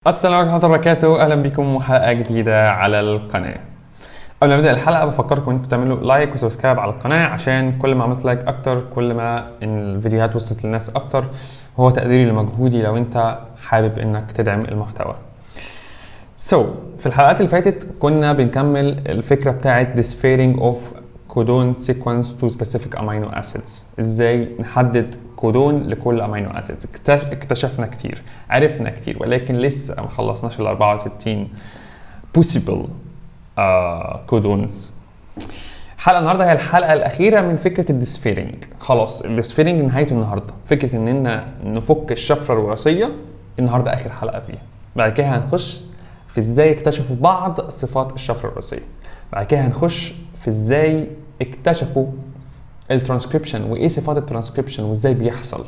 السلام عليكم ورحمة الله وبركاته، أهلا بكم وحلقة جديدة على القناة. قبل ما نبدأ الحلقة بفكركم إنكم تعملوا لايك وسبسكرايب على القناة، عشان كل ما عملت لايك أكتر كل ما الفيديوهات وصلت للناس أكتر، وهو تقديري لمجهودي لو أنت حابب إنك تدعم المحتوى. في الحلقات اللي فاتت كنا بنكمل الفكرة بتاعت despairing of codon sequence to specific amino acids. ازاي نحدد كودون لكل امينو اسيدز. اكتشفنا كتير، عرفنا كتير، ولكن لسه ما خلصناش ال 64 possible كودونز. الحلقه النهارده هي الحلقه الاخيره من فكره الديسفيرنج. خلاص الديسفيرنج نهايته النهارده، فكره اننا نفك الشفره الوراثيه النهارده اخر حلقه فيها. بعد كده هنخش في ازاي اكتشفوا بعض صفات الشفره الوراثيه. بعد كده هنخش في ازاي اكتشفوا الترانسكريبشن وايه صفات الترانسكريبشن وازاي بيحصل.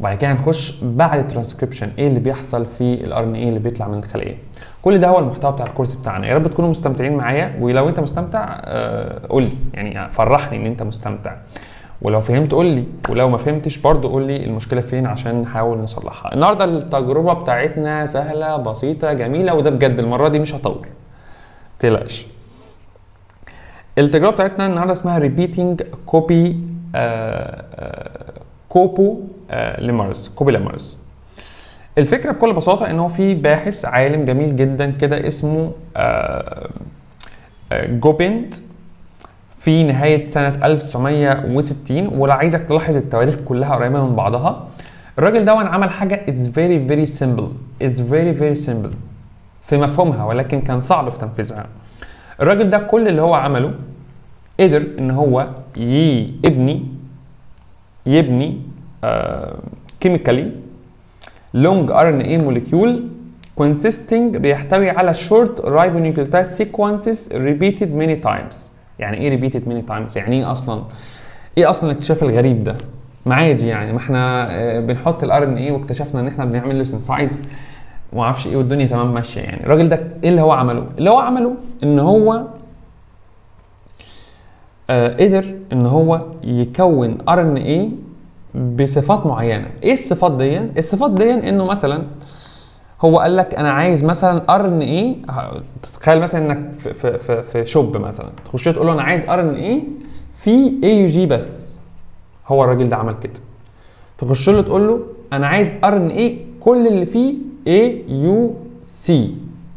وبعد كده هنخش بعد الترانسكريبشن ايه اللي بيحصل في الار ان اي اللي بيطلع من الخليه. كل ده هو المحتوى بتاع الكورس بتاعنا. يا رب تكونوا مستمتعين معايا، ولو انت مستمتع قول لي، يعني فرحني ان انت مستمتع، ولو فهمت قول لي، ولو ما فهمتش برضه قول لي المشكله فين عشان نحاول نصلحها. النهارده التجربه بتاعتنا سهله بسيطه جميله، وده بجد المره دي مش هطول، متقلقش. التجربه بتاعتنا النهارده اسمها ريبيتنج كوبي ليمرز. الفكره بكل بساطه ان هو في باحث عالم جميل جدا كده اسمه جوبيند في نهايه سنه 1960، ولو عايزك تلاحظ التواريخ كلها قريبه من بعضها. الراجل ده عمل حاجه it's very simple في مفهومها، ولكن كان صعب في تنفيذها. الراجل ده كل اللي هو عمله قدر ان هو يبني كيميكالي لونج ار ان اي موليكيول consisting بيحتوي على short ribonucleotide sequences repeated many times. يعني ايه repeated many times؟ يعني ايه اصلا الاكتشاف الغريب ده؟ ما عادي يعني، ما احنا بنحط الار ان اي واكتشفنا ان احنا بنعمل له سينسايز وما اعرفش ايه والدنيا تمام ماشيه. يعني الراجل ده ايه اللي هو عمله؟ اللي هو عمله ان هو قدر ان هو يكون ار ان اي بصفات معينه. ايه الصفات دي؟ الصفات دي انه مثلا هو قال لك انا عايز مثلا ار ان اي. تخيل مثلا انك في شوب مثلا، تخش تقول له انا عايز ار ان اي في اي يو جي بس. هو الراجل ده عمل كده. تخش له تقول له انا عايز ار ان اي كل اللي فيه اي يو سي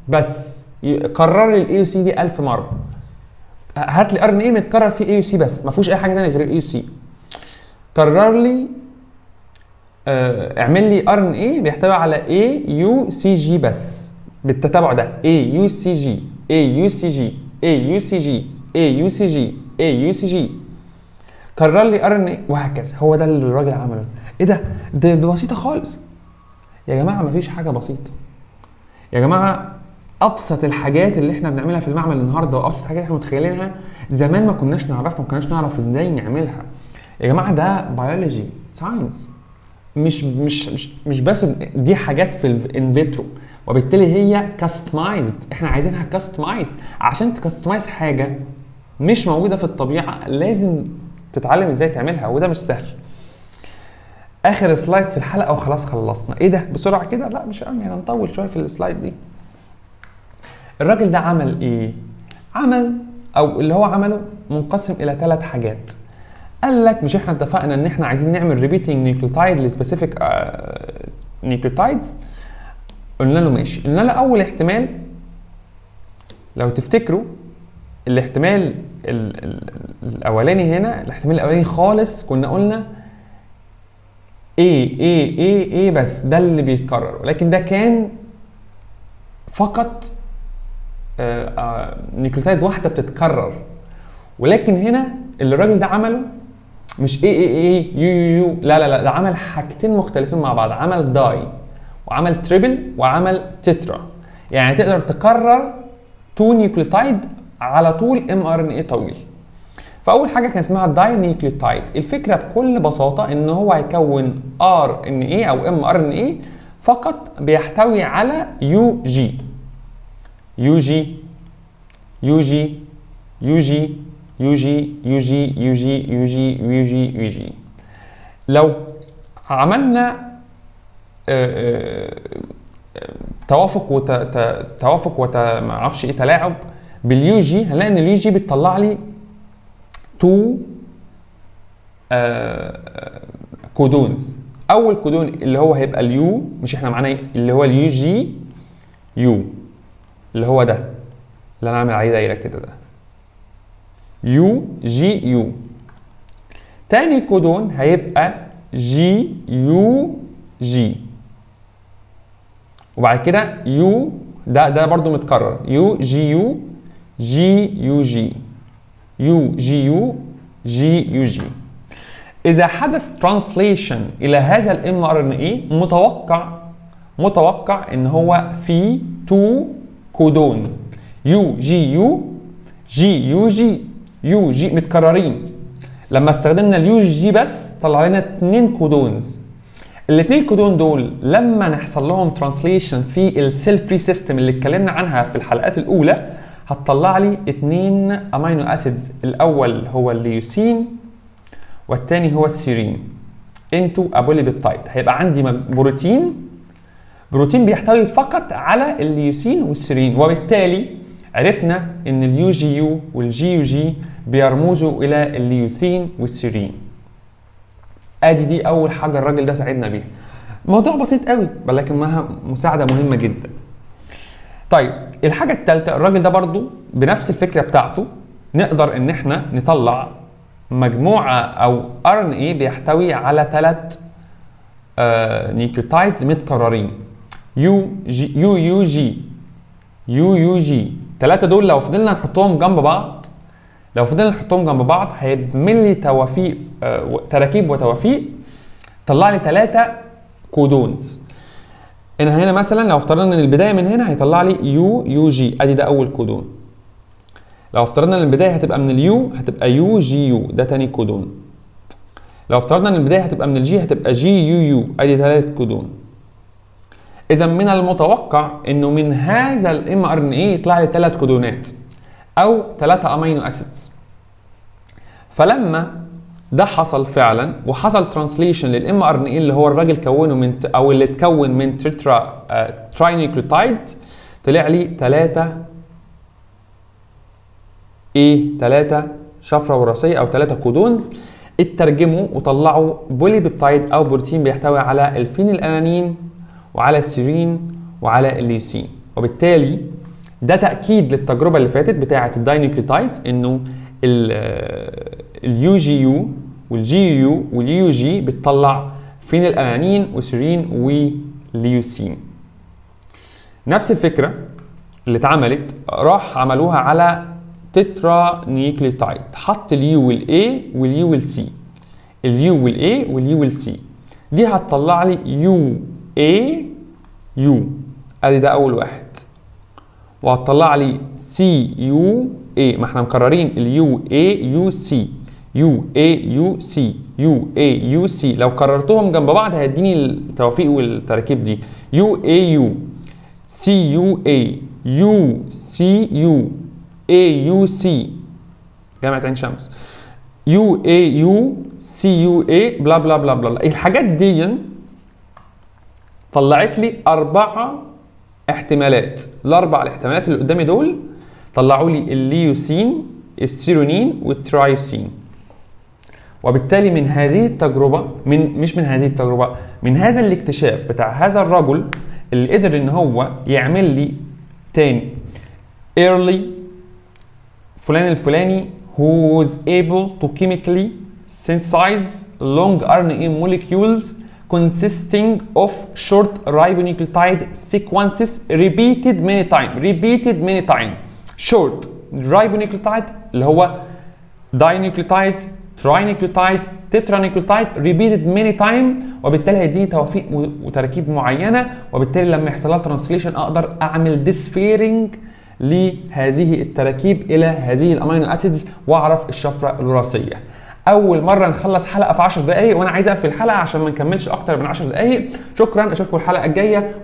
بس، كرر لي الاي يو سي دي 1000 مره. هات لي ار ان اي متكرر فيه اي يو سي بس، ما فيهوش اي حاجه ثانيه غير الاي يو سي. كرر لي اعمل لي ار ان اي بيحتوي على اي يو سي جي بس بالتتابع ده، اي يو سي جي اي يو سي جي اي يو سي جي اي يو سي جي اي يو سي جي. كرر لي ار ان اي وهكذا. هو ده اللي الراجل عمله. ايه ده؟ ده بسيطه خالص يا جماعه. مفيش حاجه بسيطه يا جماعه. ابسط الحاجات اللي احنا بنعملها في المعمل النهارده وابسط حاجات احنا متخيلينها زمان ما كناش نعرف ازاي نعملها يا جماعه. ده بيولوجي ساينس، مش بس دي حاجات في الانفيترو، وبالتالي هي كاستمايزد. احنا عايزينها كاستمايزد. عشان تكاستمايز حاجه مش موجوده في الطبيعه لازم تتعلم ازاي تعملها، وده مش سهل. اخر سلايد في الحلقه وخلاص خلصنا. ايه ده بسرعه كده؟ لا مش قوي، يعني هنطول شويه في السلايد دي. الراجل ده عمل ايه؟ او اللي هو عمله منقسم الى 3 حاجات. قال لك مش احنا اتفقنا ان احنا عايزين نعمل ريبيتنج نيوكليوتايد لسبيسيفيك نيوكليوتايدز؟ قلنا له ماشي. قلنا له اول احتمال لو تفتكروا الاحتمال الاولاني هنا، الاحتمال الاولاني خالص كنا قلنا ايه بس ده اللي بيتكرر، ولكن ده كان فقط نيوكليوتايد واحده بتتكرر. ولكن هنا اللي الراجل ده عمله مش ايه يو لا، ده عمل حاجتين مختلفين مع بعض. عمل داي وعمل تريبل وعمل تترا. يعني تقدر تكرر 2 نيوكليوتايد على طول ام ار ان اي طويل. فاول حاجه كان اسمها داي نيوكليوتايد. الفكره بكل بساطه ان هو هيكون ار ان اي او ام ار ان اي فقط بيحتوي على يو جي. لو عملنا توافق ما اعرفش ايه تلاعب باليو جي، هنلاقي ان اليو جي بتطلع لي 2 كودونز. اول كودون اللي هو هيبقى اليو، مش احنا معانا اللي هو اليو جي يو، اللي هو ده اللي انا عامل عليه دايره كده، ده يو جي يو. تاني كودون هيبقى جي يو جي، وبعد كده يو ده برضو متكرر، يو جي يو جي يو جي، يو جي يو جي يو جي. إذا حدث ترانسليشن إلى هذا الام ار ان اي، متوقع إن هو في 2 كودون، يو جي يو جي يو جي يو جي متكررين. لما استخدمنا اليو جي بس طلع لنا 2 كودونز. الاثنين كودون دول لما نحصل لهم ترانسليشن في السيل فري سيستم اللي اتكلمنا عنها في الحلقات الاولى، هتطلع لي 2 امينو اسيدز، الاول هو الليوسين والثاني هو السيرين، انتو ابوليبيبتايد. هيبقى عندي بروتين بيحتوي فقط على الليوسين والسيرين، وبالتالي عرفنا ان اليو جي يو والجي يو جي بيرمزوا الى الليوسين والسيرين. ادي دي اول حاجه الراجل ده ساعدنا بيها. موضوع بسيط قوي ولكنها مساعده مهمه جدا. طيب الحاجه الثالثه، الراجل ده برضو بنفس الفكره بتاعته نقدر ان احنا نطلع مجموعه او ار ان اي بيحتوي على 3 نيوكليوتايدز متكررين، يو يو جي. 3 دول لو فضلنا نحطهم جنب بعض هيعمل لي توافيق، تراكيب وتوافيق، طلع لي 3 كودونز. هنا مثلا لو افترضنا ان البدايه من هنا هيطلع لي يو جي، ادي ده اول كودون. لو افترضنا ان البدايه هتبقى من اليو هتبقى يو جي يو، ده تاني كودون. لو افترضنا ان البدايه هتبقى من الجي هتبقى جي يو يو، ادي 3 كودون. اذا من المتوقع انه من هذا الام ار ان اي يطلع لي 3 كودونات او 3 امينو اسيدز. فلما ده حصل فعلا وحصل ترانسليشن للام ار ان اي اللي هو الراجل كونه من او اللي اتكون من تراي نيوكليوتايد، طلع لي 3 شفره وراثيه او 3 كودونز، اترجموا وطلعوا بولي بيبتايد او بروتين بيحتوي على الفينيلالانين وعلى السيرين وعلى الليوسين. وبالتالي ده تاكيد للتجربه اللي فاتت بتاعه الداينيوكليوتايد، انه اليو جي يو والجي يو واليو جي بتطلع فينيلالانين وسيرين وليوسين. نفس الفكره اللي اتعملت راح عملوها على تترا نيوكليوتايد، حط اليو والاي واليو والسي، اليو والاي واليو والسي، دي هتطلع لي يو اي يو، ادي ده اول واحد، وهتطلع لي سي يو اي، ما احنا مكررين اليو اي يو سي، يو اي يو سي، يو اي يو سي، لو كررتهم جنب بعض هيديني التوافيق والتراكيب دي، يو اي يو سي يو اي يو سي يو اي يو سي، جامعة عين شمس، يو اي يو سي يو اي بلا بلا بلا بلا. الحاجات دي طلعت لي 4 احتمالات، الاربع الاحتمالات اللي قدامي دول طلعوا لي الليوسين السيرونين والترايوسين. وبالتالي من هذه التجربه، من هذا الاكتشاف بتاع هذا الرجل اللي قدر ان هو يعمل لي تاني early فلان الفلاني who was able to chemically synthesize long RNA molecules consisting of short ribonucleotide sequences repeated many time. short ribonucleotide اللي هو dinucleotide trinucleotide tetranucleotide repeated many time، وبالتالي هيديني توافيق وتركيب معينه، وبالتالي لما يحصل لها ترانسليشن اقدر اعمل ديسفيرنج لهذه التراكيب الى هذه الامينو اسيدز واعرف الشفره الوراثيه. اول مره نخلص حلقه في 10 دقائق، وانا عايز اقفل الحلقه عشان ما نكملش اكتر من 10 دقائق. شكرا، اشوفكم الحلقه الجايه.